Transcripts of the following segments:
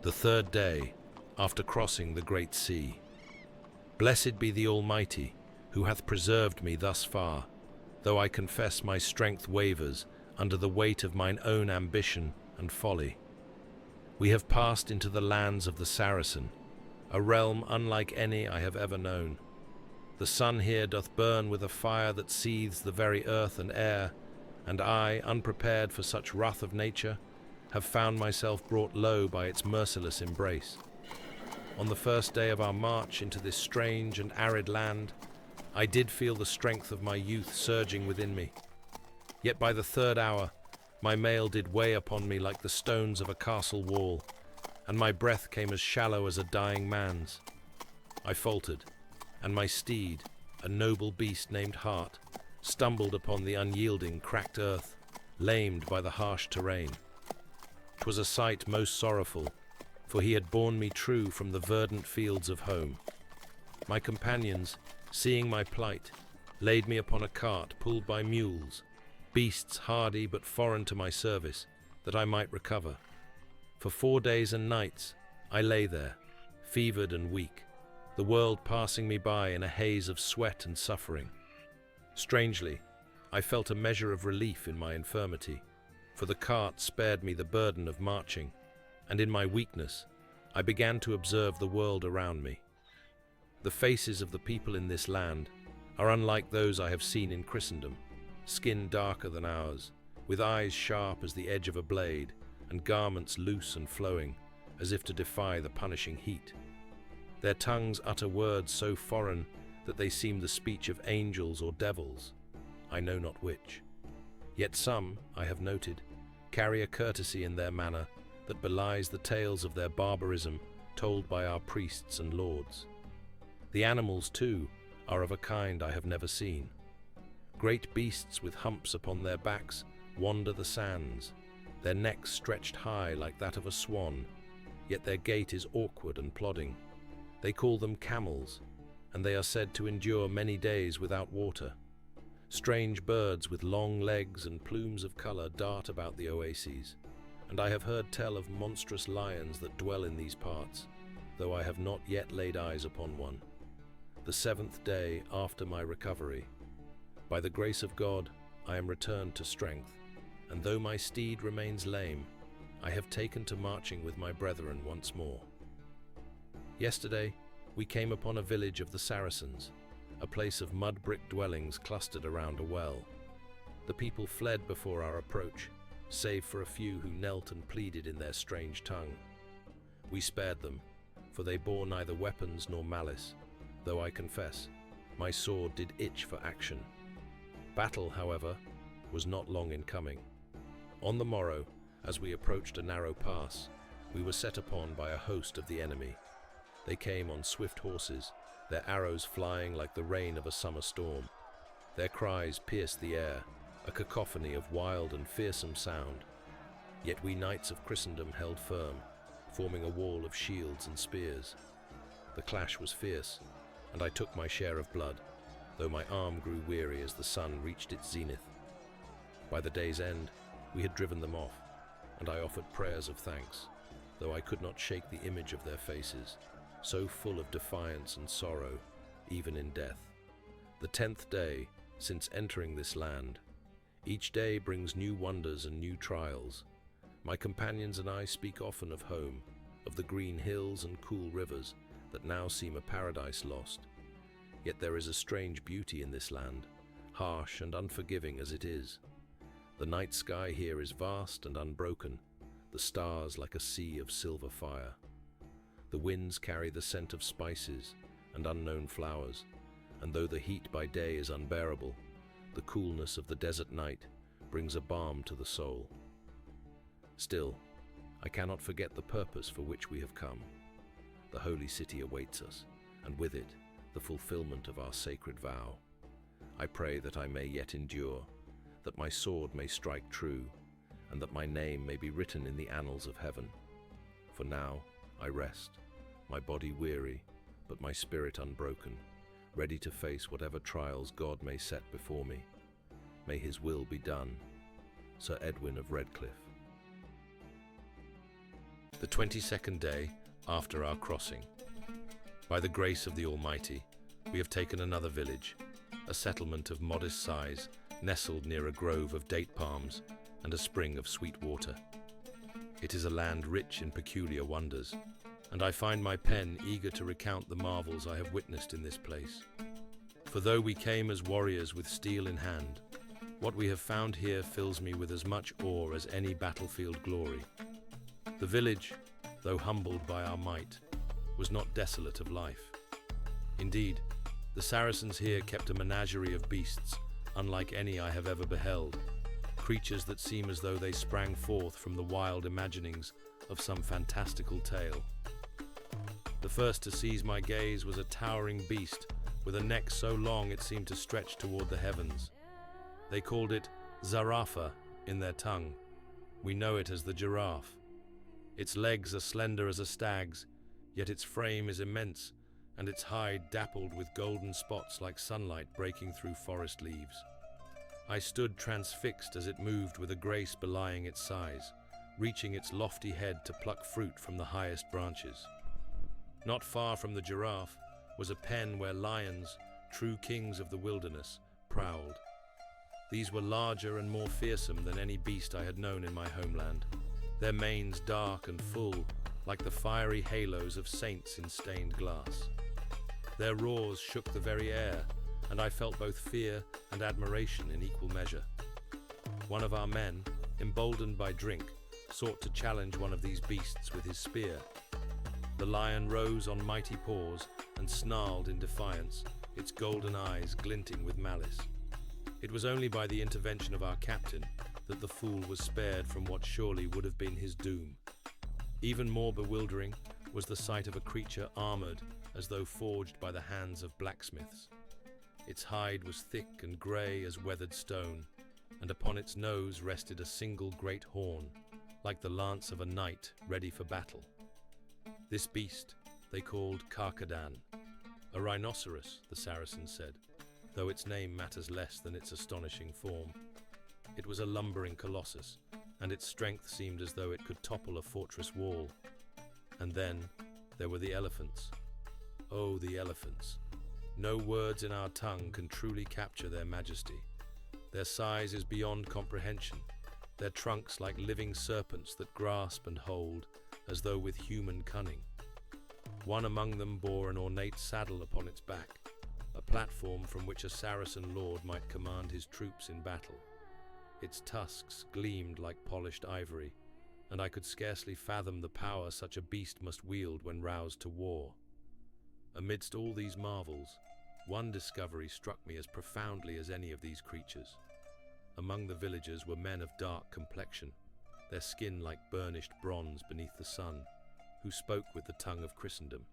The third day, after crossing the great sea. Blessed be the Almighty, who hath preserved me thus far, though I confess my strength wavers under the weight of mine own ambition and folly. We have passed into the lands of the Saracen, a realm unlike any I have ever known. The sun here doth burn with a fire that seethes the very earth and air, and I, unprepared for such wrath of nature, have found myself brought low by its merciless embrace. On the first day of our march into this strange and arid land, I did feel the strength of my youth surging within me. Yet by the third hour, my mail did weigh upon me like the stones of a castle wall, and my breath came as shallow as a dying man's. I faltered, and my steed, a noble beast named Heart, stumbled upon the unyielding, cracked earth, lamed by the harsh terrain. 'Twas a sight most sorrowful, for he had borne me true from the verdant fields of home. My companions, seeing my plight, laid me upon a cart pulled by mules, beasts hardy but foreign to my service, that I might recover. For 4 days and nights I lay there, fevered and weak, the world passing me by in a haze of sweat and suffering. Strangely, I felt a measure of relief in my infirmity, for the cart spared me the burden of marching, and in my weakness I began to observe the world around me. The faces of the people in this land are unlike those I have seen in Christendom, skin darker than ours, with eyes sharp as the edge of a blade, and garments loose and flowing, as if to defy the punishing heat. Their tongues utter words so foreign that they seem the speech of angels or devils, I know not which. Yet some, I have noted, carry a courtesy in their manner that belies the tales of their barbarism told by our priests and lords. The animals, too, are of a kind I have never seen. Great beasts with humps upon their backs wander the sands, their necks stretched high like that of a swan, yet their gait is awkward and plodding. They call them camels, and they are said to endure many days without water. Strange birds with long legs and plumes of color dart about the oases, and I have heard tell of monstrous lions that dwell in these parts, though I have not yet laid eyes upon one. The 7th day after my recovery. By the grace of God, I am returned to strength, and though my steed remains lame, I have taken to marching with my brethren once more. Yesterday, we came upon a village of the Saracens, a place of mud-brick dwellings clustered around a well. The people fled before our approach, save for a few who knelt and pleaded in their strange tongue. We spared them, for they bore neither weapons nor malice, though I confess, my sword did itch for action. Battle, however, was not long in coming. On the morrow, as we approached a narrow pass, we were set upon by a host of the enemy. They came on swift horses, their arrows flying like the rain of a summer storm. Their cries pierced the air, a cacophony of wild and fearsome sound. Yet we knights of Christendom held firm, forming a wall of shields and spears. The clash was fierce, and I took my share of blood, though my arm grew weary as the sun reached its zenith. By the day's end, we had driven them off, and I offered prayers of thanks, though I could not shake the image of their faces, so full of defiance and sorrow, even in death. The 10th day since entering this land. Each day brings new wonders and new trials. My companions and I speak often of home, of the green hills and cool rivers that now seem a paradise lost. Yet there is a strange beauty in this land, harsh and unforgiving as it is. The night sky here is vast and unbroken, the stars like a sea of silver fire. The winds carry the scent of spices and unknown flowers, and though the heat by day is unbearable, the coolness of the desert night brings a balm to the soul. Still, I cannot forget the purpose for which we have come. The holy city awaits us, and with it, the fulfillment of our sacred vow. I pray that I may yet endure, that my sword may strike true, and that my name may be written in the annals of heaven. For now, I rest, my body weary, but my spirit unbroken, ready to face whatever trials God may set before me. May his will be done. Sir Edwin of Redcliffe. The 22nd day after our crossing. By the grace of the Almighty, we have taken another village, a settlement of modest size, nestled near a grove of date palms and a spring of sweet water. It is a land rich in peculiar wonders, and I find my pen eager to recount the marvels I have witnessed in this place. For though we came as warriors with steel in hand, what we have found here fills me with as much awe as any battlefield glory. The village, though humbled by our might, was not desolate of life. Indeed, the Saracens here kept a menagerie of beasts, unlike any I have ever beheld, creatures that seem as though they sprang forth from the wild imaginings of some fantastical tale. The first to seize my gaze was a towering beast with a neck so long it seemed to stretch toward the heavens. They called it Zarafa in their tongue. We know it as the giraffe. Its legs are slender as a stag's, yet its frame is immense, and its hide dappled with golden spots like sunlight breaking through forest leaves. I stood transfixed as it moved with a grace belying its size, reaching its lofty head to pluck fruit from the highest branches. Not far from the giraffe was a pen where lions, true kings of the wilderness, prowled. These were larger and more fearsome than any beast I had known in my homeland, their manes dark and full, like the fiery halos of saints in stained glass. Their roars shook the very air, and I felt both fear and admiration in equal measure. One of our men, emboldened by drink, sought to challenge one of these beasts with his spear. The lion rose on mighty paws and snarled in defiance, its golden eyes glinting with malice. It was only by the intervention of our captain that the fool was spared from what surely would have been his doom. Even more bewildering was the sight of a creature armored as though forged by the hands of blacksmiths. Its hide was thick and grey as weathered stone, and upon its nose rested a single great horn, like the lance of a knight ready for battle. This beast they called Carcadan, a rhinoceros, the Saracens said, though its name matters less than its astonishing form. It was a lumbering colossus, and its strength seemed as though it could topple a fortress wall. And then there were the elephants. Oh, the elephants! No words in our tongue can truly capture their majesty. Their size is beyond comprehension, their trunks like living serpents that grasp and hold, as though with human cunning. One among them bore an ornate saddle upon its back, a platform from which a Saracen lord might command his troops in battle. Its tusks gleamed like polished ivory, and I could scarcely fathom the power such a beast must wield when roused to war. Amidst all these marvels, one discovery struck me as profoundly as any of these creatures. Among the villagers were men of dark complexion, their skin like burnished bronze beneath the sun, who spoke with the tongue of Christendom.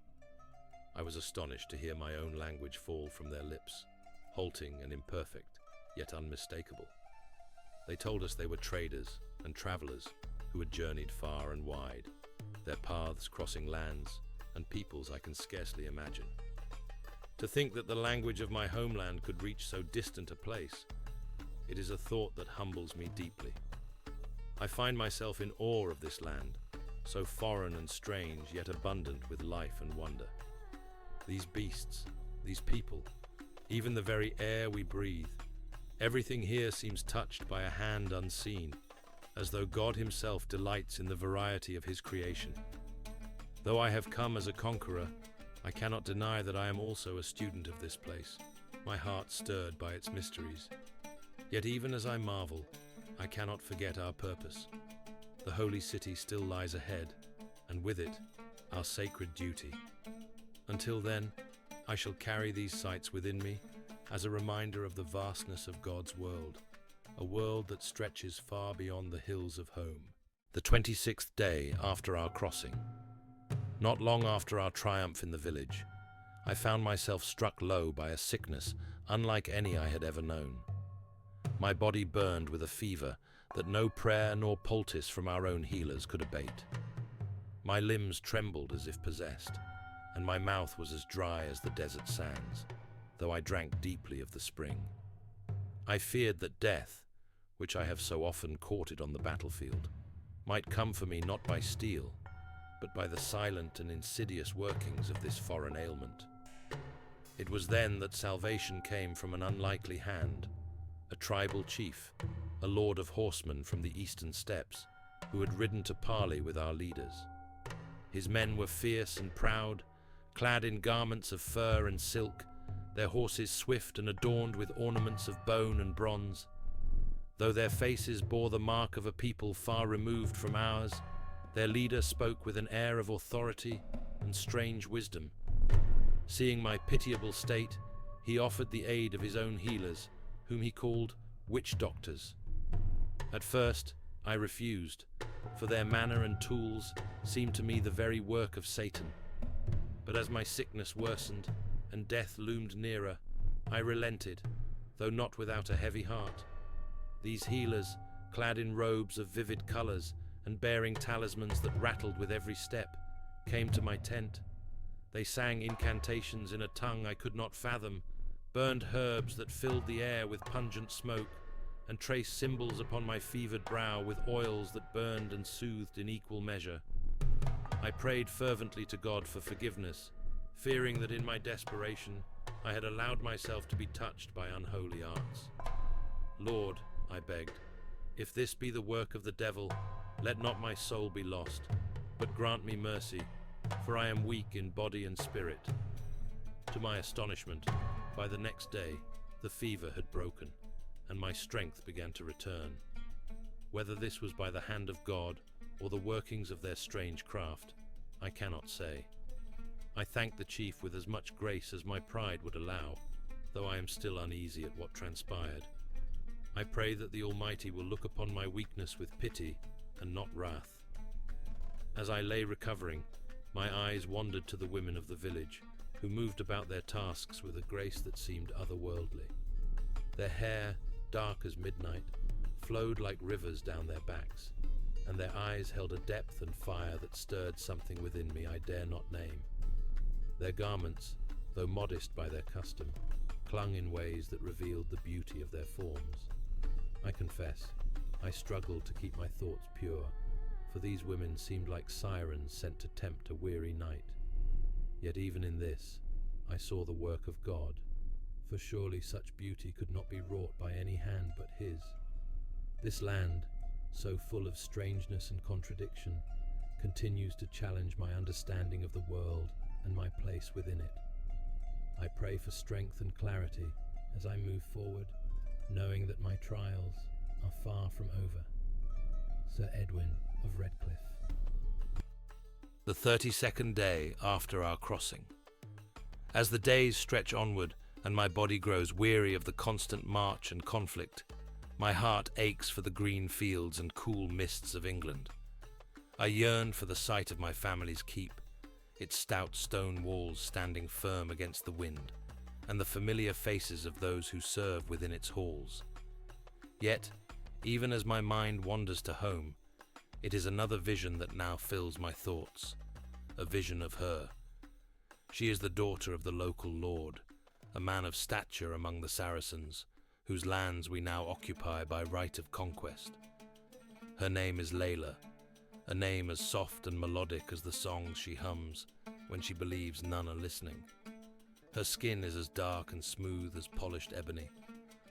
I was astonished to hear my own language fall from their lips, halting and imperfect, yet unmistakable. They told us they were traders and travelers who had journeyed far and wide, their paths crossing lands and peoples I can scarcely imagine. To think that the language of my homeland could reach so distant a place, it is a thought that humbles me deeply. I find myself in awe of this land, so foreign and strange, yet abundant with life and wonder. These beasts, these people, even the very air we breathe, everything here seems touched by a hand unseen, as though God himself delights in the variety of his creation. Though I have come as a conqueror, I cannot deny that I am also a student of this place, my heart stirred by its mysteries. Yet even as I marvel, I cannot forget our purpose. The holy city still lies ahead, and with it, our sacred duty. Until then, I shall carry these sights within me as a reminder of the vastness of God's world, a world that stretches far beyond the hills of home. The 26th day after our crossing. Not long after our triumph in the village, I found myself struck low by a sickness unlike any I had ever known. My body burned with a fever that no prayer nor poultice from our own healers could abate. My limbs trembled as if possessed, and my mouth was as dry as the desert sands, though I drank deeply of the spring. I feared that death, which I have so often courted on the battlefield, might come for me not by steel, but by the silent and insidious workings of this foreign ailment. It was then that salvation came from an unlikely hand, a tribal chief, a lord of horsemen from the eastern steppes, who had ridden to parley with our leaders. His men were fierce and proud, clad in garments of fur and silk, their horses swift and adorned with ornaments of bone and bronze. Though their faces bore the mark of a people far removed from ours, their leader spoke with an air of authority and strange wisdom. Seeing my pitiable state, he offered the aid of his own healers, whom he called witch doctors. At first, I refused, for their manner and tools seemed to me the very work of Satan. But as my sickness worsened and death loomed nearer, I relented, though not without a heavy heart. These healers, clad in robes of vivid colors and bearing talismans that rattled with every step, came to my tent. They sang incantations in a tongue I could not fathom, burned herbs that filled the air with pungent smoke, and traced symbols upon my fevered brow with oils that burned and soothed in equal measure. I prayed fervently to God for forgiveness, fearing that in my desperation I had allowed myself to be touched by unholy arts. Lord, I begged, if this be the work of the devil, let not my soul be lost, but grant me mercy, for I am weak in body and spirit. To my astonishment, by the next day, the fever had broken, and my strength began to return. Whether this was by the hand of God or the workings of their strange craft, I cannot say. I thanked the chief with as much grace as my pride would allow, though I am still uneasy at what transpired. I pray that the Almighty will look upon my weakness with pity and not wrath. As I lay recovering, my eyes wandered to the women of the village, who moved about their tasks with a grace that seemed otherworldly. Their hair, dark as midnight, flowed like rivers down their backs, and their eyes held a depth and fire that stirred something within me I dare not name. Their garments, though modest by their custom, clung in ways that revealed the beauty of their forms. I confess, I struggled to keep my thoughts pure, for these women seemed like sirens sent to tempt a weary night. Yet even in this, I saw the work of God, for surely such beauty could not be wrought by any hand but His. This land, so full of strangeness and contradiction, continues to challenge my understanding of the world and my place within it. I pray for strength and clarity as I move forward, knowing that my trials are far from over. Sir Edwin of Redcliffe. The 32nd day after our crossing. As the days stretch onward and my body grows weary of the constant march and conflict, my heart aches for the green fields and cool mists of England. I yearn for the sight of my family's keep, its stout stone walls standing firm against the wind, and the familiar faces of those who serve within its halls. Yet, even as my mind wanders to home, it is another vision that now fills my thoughts, a vision of her. She is the daughter of the local lord, a man of stature among the Saracens, whose lands we now occupy by right of conquest. Her name is Layla, a name as soft and melodic as the songs she hums when she believes none are listening. Her skin is as dark and smooth as polished ebony,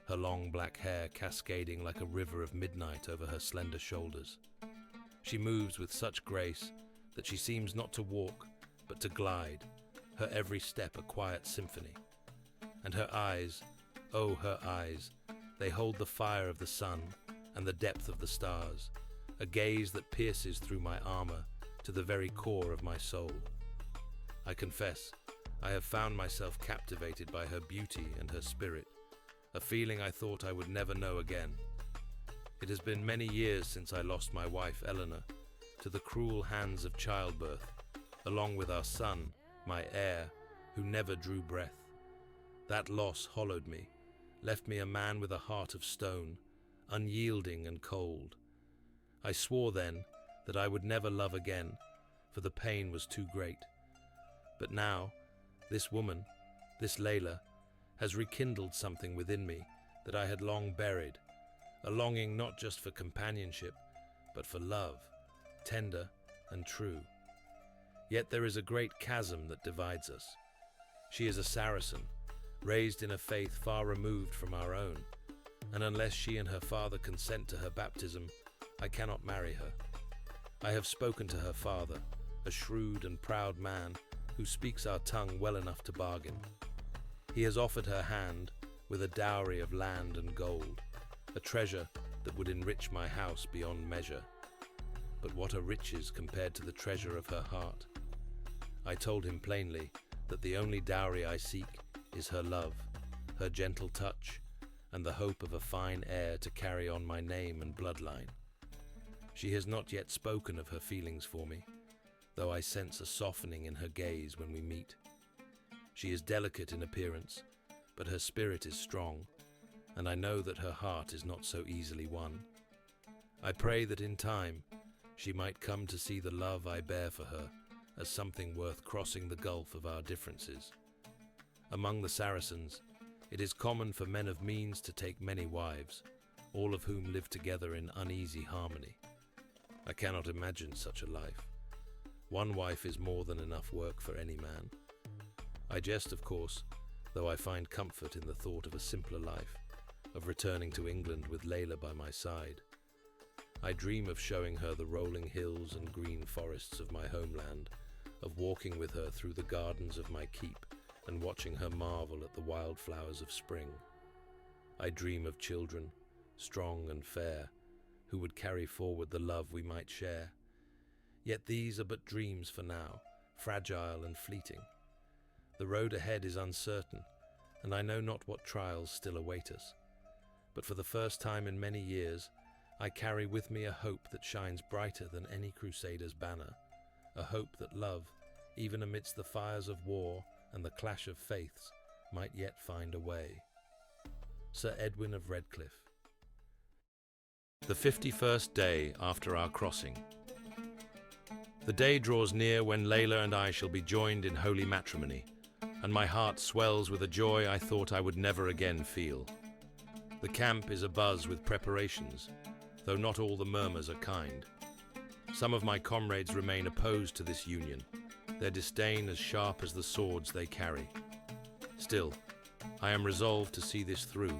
her long black hair cascading like a river of midnight over her slender shoulders. She moves with such grace that she seems not to walk, but to glide, her every step a quiet symphony. And her eyes, oh, her eyes, they hold the fire of the sun and the depth of the stars, a gaze that pierces through my armor to the very core of my soul. I confess, I have found myself captivated by her beauty and her spirit, a feeling I thought I would never know again. It has been many years since I lost my wife Eleanor to the cruel hands of childbirth, along with our son, my heir, who never drew breath. That loss hollowed me, left me a man with a heart of stone, unyielding and cold. I swore then that I would never love again, for the pain was too great. But now, this woman, this Layla, has rekindled something within me that I had long buried, a longing not just for companionship, but for love, tender and true. Yet there is a great chasm that divides us. She is a Saracen, raised in a faith far removed from our own, and unless she and her father consent to her baptism, I cannot marry her. I have spoken to her father, a shrewd and proud man who speaks our tongue well enough to bargain. He has offered her hand with a dowry of land and gold, a treasure that would enrich my house beyond measure. But what are riches compared to the treasure of her heart? I told him plainly that the only dowry I seek is her love, her gentle touch, and the hope of a fine heir to carry on my name and bloodline. She has not yet spoken of her feelings for me, though I sense a softening in her gaze when we meet. She is delicate in appearance, but her spirit is strong, and I know that her heart is not so easily won. I pray that in time she might come to see the love I bear for her as something worth crossing the gulf of our differences. Among the Saracens, it is common for men of means to take many wives, all of whom live together in uneasy harmony. I cannot imagine such a life. One wife is more than enough work for any man. I jest, of course, though I find comfort in the thought of a simpler life, of returning to England with Layla by my side. I dream of showing her the rolling hills and green forests of my homeland, of walking with her through the gardens of my keep and watching her marvel at the wildflowers of spring. I dream of children, strong and fair, who would carry forward the love we might share. Yet these are but dreams for now, fragile and fleeting. The road ahead is uncertain, and I know not what trials still await us. But for the first time in many years, I carry with me a hope that shines brighter than any Crusader's banner, a hope that love, even amidst the fires of war and the clash of faiths, might yet find a way. Sir Edwin of Redcliffe. The 51st day after our crossing. The day draws near when Layla and I shall be joined in holy matrimony, and my heart swells with a joy I thought I would never again feel. The camp is abuzz with preparations, though not all the murmurs are kind. Some of my comrades remain opposed to this union, their disdain as sharp as the swords they carry. Still, I am resolved to see this through,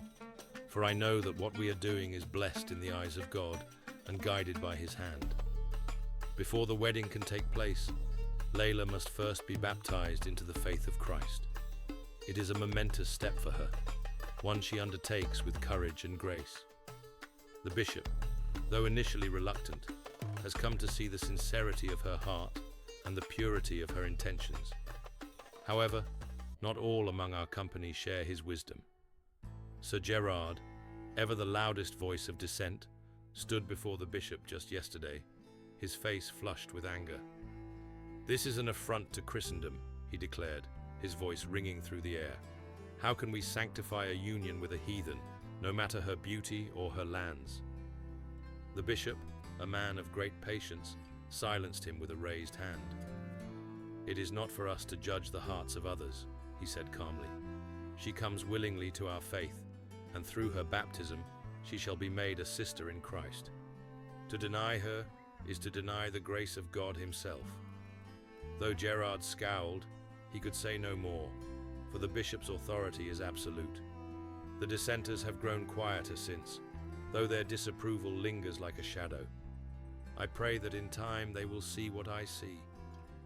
for I know that what we are doing is blessed in the eyes of God and guided by His hand. Before the wedding can take place, Layla must first be baptized into the faith of Christ. It is a momentous step for her, one she undertakes with courage and grace. The bishop, though initially reluctant, has come to see the sincerity of her heart and the purity of her intentions. However, not all among our company share his wisdom. Sir Gerard, ever the loudest voice of dissent, stood before the bishop just yesterday, his face flushed with anger. "This is an affront to Christendom," he declared, his voice ringing through the air. "How can we sanctify a union with a heathen, no matter her beauty or her lands?" The bishop, a man of great patience, silenced him with a raised hand. "It is not for us to judge the hearts of others," he said calmly. "She comes willingly to our faith, and through her baptism she shall be made a sister in Christ. To deny her is to deny the grace of God Himself." Though Gerard scowled, he could say no more, for the bishop's authority is absolute. The dissenters have grown quieter since, though their disapproval lingers like a shadow. I pray that in time they will see what I see,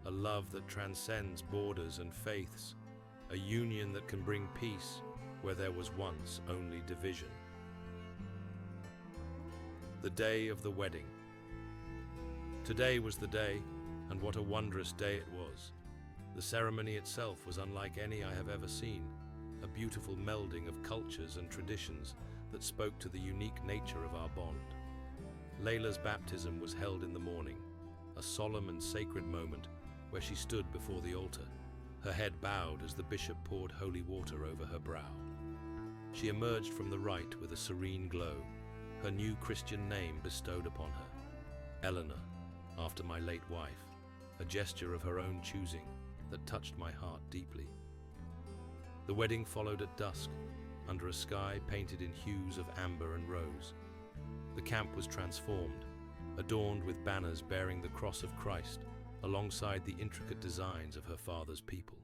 a love that transcends borders and faiths, a union that can bring peace where there was once only division. The day of the wedding. Today was the day, and what a wondrous day it was. The ceremony itself was unlike any I have ever seen, a beautiful melding of cultures and traditions that spoke to the unique nature of our bond. Layla's baptism was held in the morning, a solemn and sacred moment where she stood before the altar, her head bowed as the bishop poured holy water over her brow. She emerged from the rite with a serene glow, her new Christian name bestowed upon her, Eleanor, after my late wife, a gesture of her own choosing that touched my heart deeply. The wedding followed at dusk, under a sky painted in hues of amber and rose. The camp was transformed, adorned with banners bearing the cross of Christ, alongside the intricate designs of her father's people.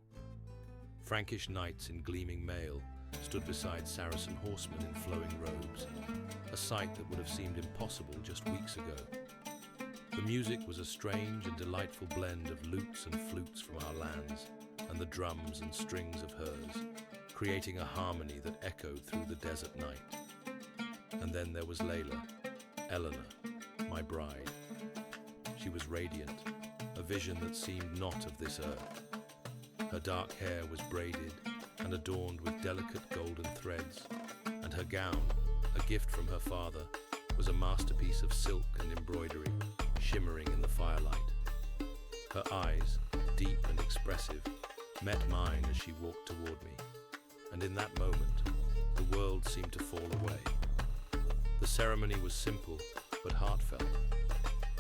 Frankish knights in gleaming mail stood beside Saracen horsemen in flowing robes, a sight that would have seemed impossible just weeks ago. The music was a strange and delightful blend of lutes and flutes from our lands, and the drums and strings of hers, creating a harmony that echoed through the desert night. And then there was Layla, Eleanor, my bride. She was radiant, a vision that seemed not of this earth. Her dark hair was braided and adorned with delicate golden threads, and her gown, a gift from her father, was a masterpiece of silk and embroidery, shimmering in the firelight. Her eyes, deep and expressive, met mine as she walked toward me, and in that moment, the world seemed to fall away. The ceremony was simple, but heartfelt.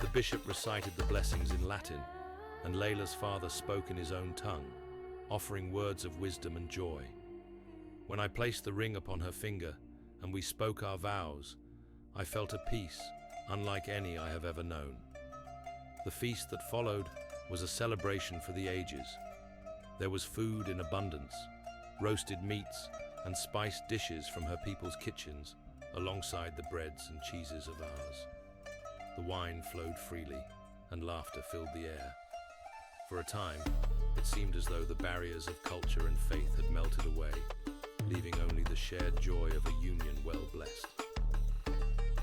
The bishop recited the blessings in Latin, and Layla's father spoke in his own tongue, offering words of wisdom and joy. When I placed the ring upon her finger, and we spoke our vows, I felt a peace unlike any I have ever known. The feast that followed was a celebration for the ages. There was food in abundance, roasted meats and spiced dishes from her people's kitchens, alongside the breads and cheeses of ours. The wine flowed freely, and laughter filled the air. For a time, it seemed as though the barriers of culture and faith had melted away, leaving only the shared joy of a union well blessed.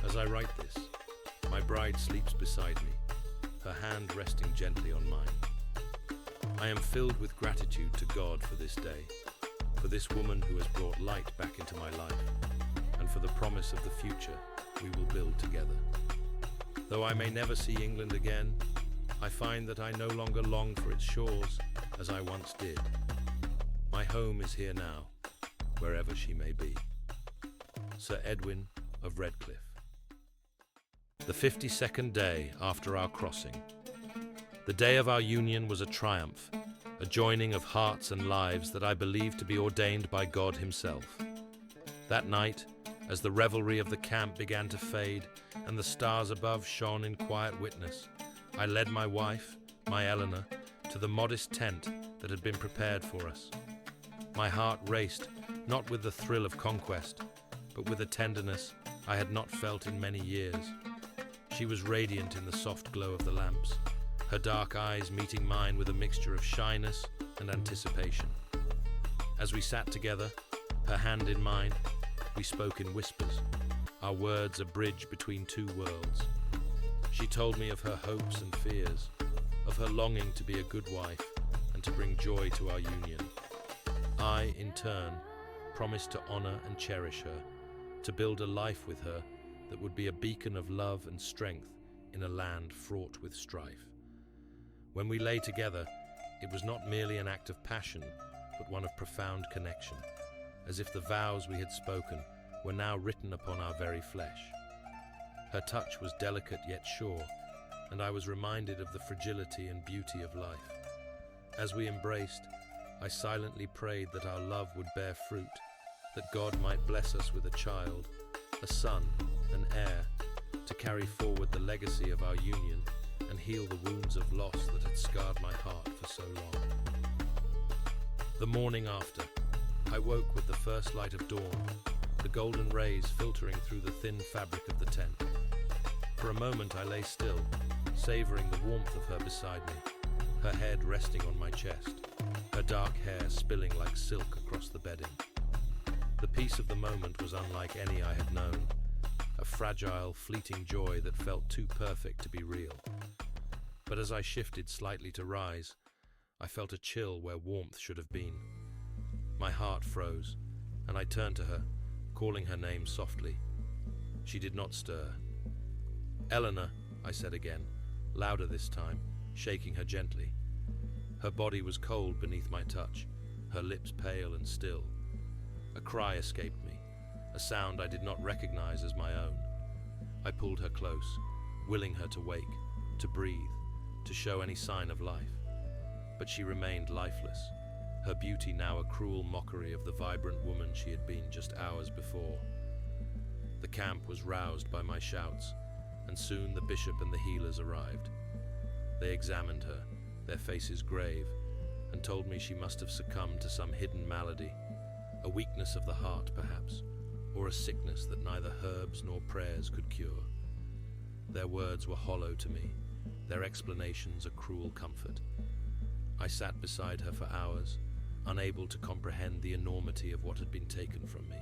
As I write this, my bride sleeps beside me, her hand resting gently on mine. I am filled with gratitude to God for this day, for this woman who has brought light back into my life, and for the promise of the future we will build together. Though I may never see England again, I find that I no longer long for its shores as I once did. My home is here now, wherever she may be. Sir Edwin of Redcliffe. The 52nd day after our crossing. The day of our union was a triumph, a joining of hearts and lives that I believe to be ordained by God himself. That night, as the revelry of the camp began to fade and the stars above shone in quiet witness, I led my wife, my Eleanor, to the modest tent that had been prepared for us. My heart raced, not with the thrill of conquest, but with a tenderness I had not felt in many years. She was radiant in the soft glow of the lamps, her dark eyes meeting mine with a mixture of shyness and anticipation. As we sat together, her hand in mine, we spoke in whispers, our words a bridge between two worlds. She told me of her hopes and fears, of her longing to be a good wife and to bring joy to our union. I, in turn, promised to honor and cherish her, to build a life with her that would be a beacon of love and strength in a land fraught with strife. When we lay together, it was not merely an act of passion, but one of profound connection, as if the vows we had spoken were now written upon our very flesh. Her touch was delicate yet sure, and I was reminded of the fragility and beauty of life. As we embraced, I silently prayed that our love would bear fruit, that God might bless us with a child, a son, an heir, to carry forward the legacy of our union and heal the wounds of loss that had scarred my heart for so long. The morning after, I woke with the first light of dawn, the golden rays filtering through the thin fabric of the tent. For a moment I lay still, savoring the warmth of her beside me, her head resting on my chest, her dark hair spilling like silk across the bedding. The peace of the moment was unlike any I had known, a fragile, fleeting joy that felt too perfect to be real. But as I shifted slightly to rise, I felt a chill where warmth should have been. My heart froze, and I turned to her, calling her name softly. She did not stir. "Eleanor," I said again, louder this time, shaking her gently. Her body was cold beneath my touch, her lips pale and still. A cry escaped me, a sound I did not recognize as my own. I pulled her close, willing her to wake, to breathe, to show any sign of life. But she remained lifeless, her beauty now a cruel mockery of the vibrant woman she had been just hours before. The camp was roused by my shouts, and soon the bishop and the healers arrived. They examined her, their faces grave, and told me she must have succumbed to some hidden malady, a weakness of the heart perhaps, or a sickness that neither herbs nor prayers could cure. Their words were hollow to me, their explanations a cruel comfort. I sat beside her for hours, unable to comprehend the enormity of what had been taken from me.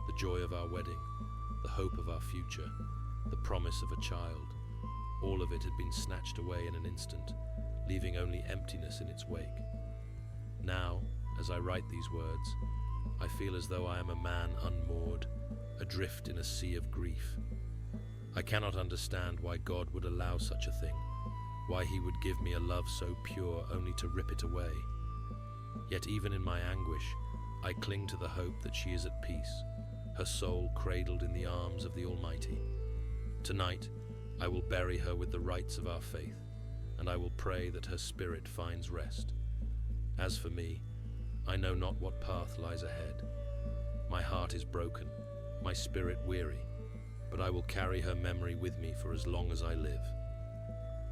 The joy of our wedding, the hope of our future, the promise of a child, all of it had been snatched away in an instant, leaving only emptiness in its wake. Now, as I write these words, I feel as though I am a man unmoored, adrift in a sea of grief. I cannot understand why God would allow such a thing, why he would give me a love so pure only to rip it away. Yet even in my anguish, I cling to the hope that she is at peace, her soul cradled in the arms of the Almighty. Tonight, I will bury her with the rites of our faith, and I will pray that her spirit finds rest. As for me, I know not what path lies ahead. My heart is broken, my spirit weary, but I will carry her memory with me for as long as I live.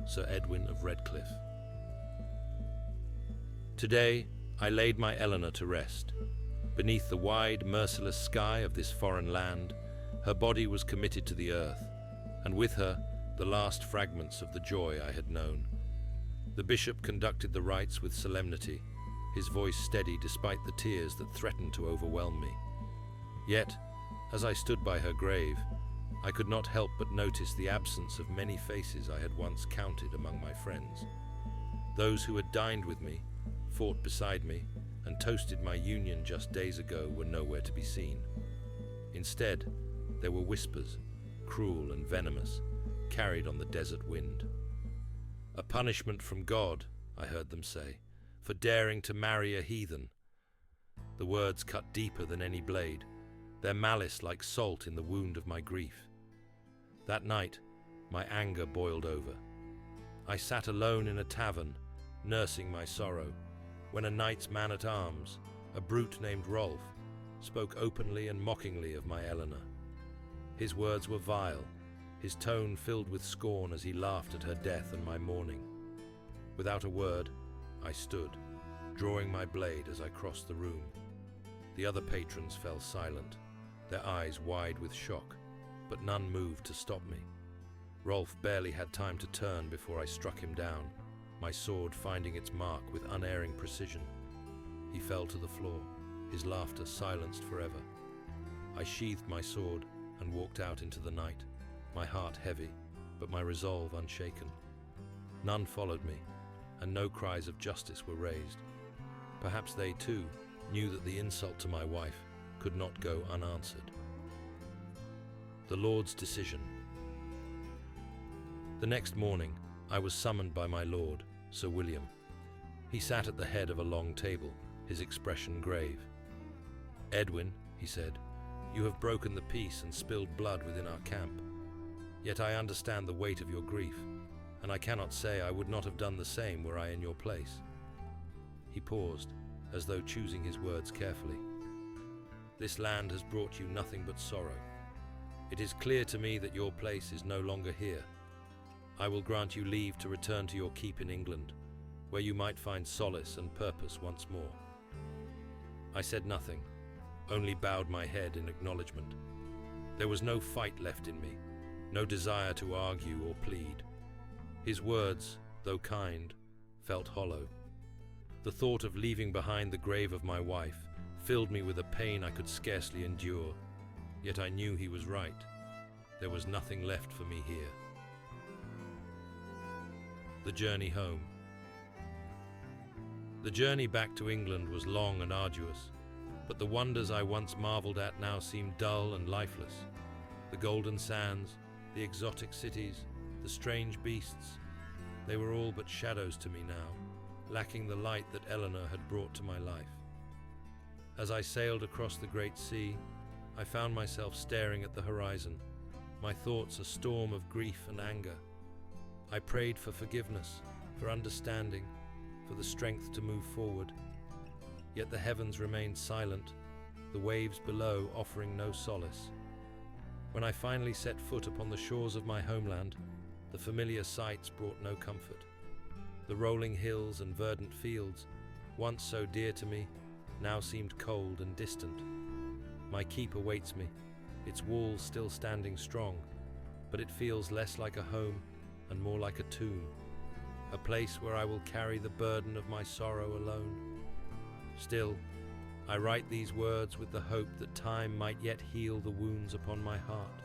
Sir Edwin of Redcliffe. Today, I laid my Eleanor to rest. Beneath the wide, merciless sky of this foreign land, her body was committed to the earth, and with her, the last fragments of the joy I had known. The bishop conducted the rites with solemnity, his voice steady despite the tears that threatened to overwhelm me. Yet, as I stood by her grave, I could not help but notice the absence of many faces I had once counted among my friends. Those who had dined with me, fought beside me, and toasted my union just days ago were nowhere to be seen. Instead, there were whispers, cruel and venomous, carried on the desert wind. A punishment from God, I heard them say, for daring to marry a heathen. The words cut deeper than any blade, their malice like salt in the wound of my grief. That night, my anger boiled over. I sat alone in a tavern, nursing my sorrow, when a knight's man-at-arms, a brute named Rolf, spoke openly and mockingly of my Eleanor. His words were vile, his tone filled with scorn as he laughed at her death and my mourning. Without a word, I stood, drawing my blade as I crossed the room. The other patrons fell silent, their eyes wide with shock, but none moved to stop me. Rolf barely had time to turn before I struck him down, my sword finding its mark with unerring precision. He fell to the floor, his laughter silenced forever. I sheathed my sword and walked out into the night, my heart heavy, but my resolve unshaken. None followed me, and no cries of justice were raised. Perhaps they, too, knew that the insult to my wife could not go unanswered. The Lord's decision. The next morning, I was summoned by my lord, Sir William. He sat at the head of a long table, his expression grave. "Edwin," he said, "you have broken the peace and spilled blood within our camp. Yet I understand the weight of your grief, and I cannot say I would not have done the same were I in your place." He paused, as though choosing his words carefully. "This land has brought you nothing but sorrow. It is clear to me that your place is no longer here. I will grant you leave to return to your keep in England, where you might find solace and purpose once more." I said nothing, only bowed my head in acknowledgement. There was no fight left in me, no desire to argue or plead. His words, though kind, felt hollow. The thought of leaving behind the grave of my wife filled me with a pain I could scarcely endure, yet I knew he was right. There was nothing left for me here. The journey home. The journey back to England was long and arduous, but the wonders I once marveled at now seemed dull and lifeless. The golden sands, the exotic cities, the strange beasts, they were all but shadows to me now, lacking the light that Eleanor had brought to my life. As I sailed across the great sea, I found myself staring at the horizon, my thoughts a storm of grief and anger. I prayed for forgiveness, for understanding, for the strength to move forward. Yet the heavens remained silent, the waves below offering no solace. When I finally set foot upon the shores of my homeland, the familiar sights brought no comfort. The rolling hills and verdant fields, once so dear to me, now seemed cold and distant. My keep awaits me, its walls still standing strong, but it feels less like a home and more like a tomb, a place where I will carry the burden of my sorrow alone. Still, I write these words with the hope that time might yet heal the wounds upon my heart.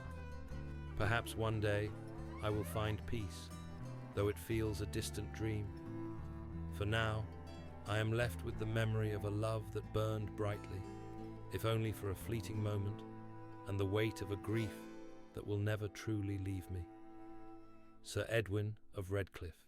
Perhaps one day I will find peace, though it feels a distant dream. For now, I am left with the memory of a love that burned brightly, if only for a fleeting moment, and the weight of a grief that will never truly leave me. Sir Edwin of Redcliffe.